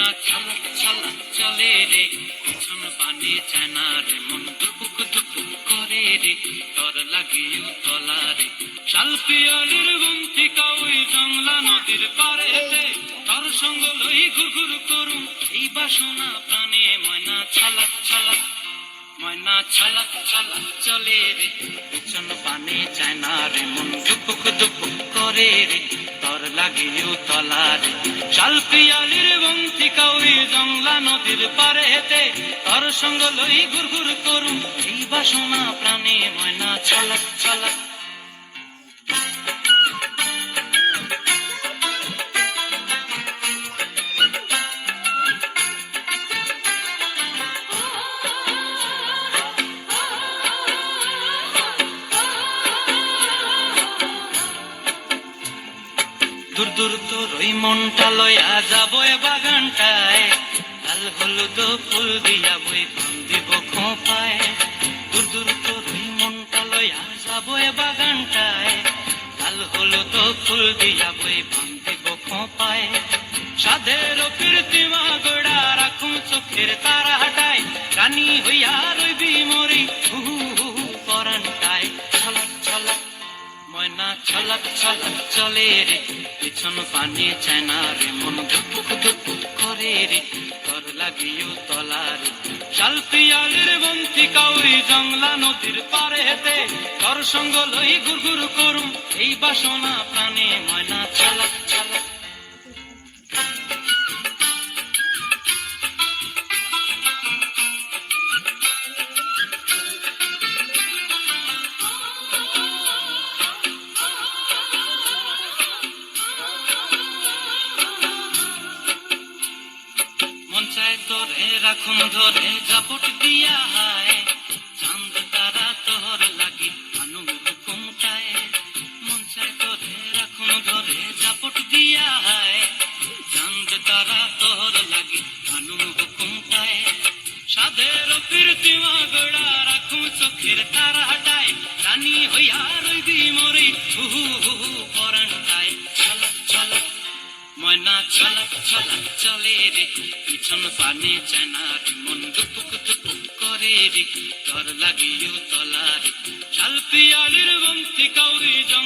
ময়না ছালা ছালা চলে রে, পিছন পানে চায় না রে, মন দুপুক দুপুক করে রে, তর লাগিও তলা রে। শাল পিয়ালির বন্তিকা ওই জংলা নদীর পারে হেঁটে, তর সঙ্গ লই ঘুর ঘুর করুম এই বাসনা প্রাণে। ময়না ছালা ছালা, ময়না ছালা ছালা চলে রে, পিছন পানে চায় না রে, মন দুপুক দুপুক করে রে, তর লাগিও তলা রে। শাল পিয়ালির বন্তিকা ওই জংলা নদীর পারে হেঁটে, তর সঙ্গ লই ঘুর ঘুর করুম এই বাসনা প্রাণে। ময়না ছালা ছালা। দূর দূর তোর ওই মনটা লয়া যাবো এ বাগানটায়, লাল হলুদ ফুল দিয়া বই পান দিব খোঁপায়। দূর দূর তোর ওই মনটা লয়া যাবো এ বাগানটায়, লাল হলুদ ফুল দিয়া বই পান দিব খোঁপায়। সাধের কীর্তিমা গোড়া রাখুন চোখের তারা হাটায়, রানী হইয়া রইবি মরি হু হু পরানটায়। ছলা ছলা, ময়না ছলা ছলা চলে রে, পিছন পানে চায় না রে, মন ধুপুক ধুপুক করে রে, তর লাগিও তলা রে। শাল পিয়ালির বন্তিকা ওই জংলা নদীর পারে হেঁটে, তর সঙ্গ লই ঘুর ঘুর করুম এই বাসনা প্রাণে। ময়না ছলা ছলা। মন চায় তোরে রাখুন ধরে জাপট দিয়া হায়, চাঁদ তারা তোর লাগি আনুম হুকুমটায়। মন চায় তোরে রাখুন ধরে জাপট দিয়া হায়, চাঁদ তারা তোর লাগি আনুম হুকুমটায়। সাধের কীর্তিমা গোড়া রাখুন চোখের তারা হাটায়, রানী হইয়া রইবি মরি হু হু পরানটায়। ছলা ছলা, ময়না ছলা ছলা চলে রে, পিছন পানে চায় না রে, মন দুপুক দুপুক করে রে, তর লাগিও তলা রে। শাল পিয়ালির বন্তিকা ওই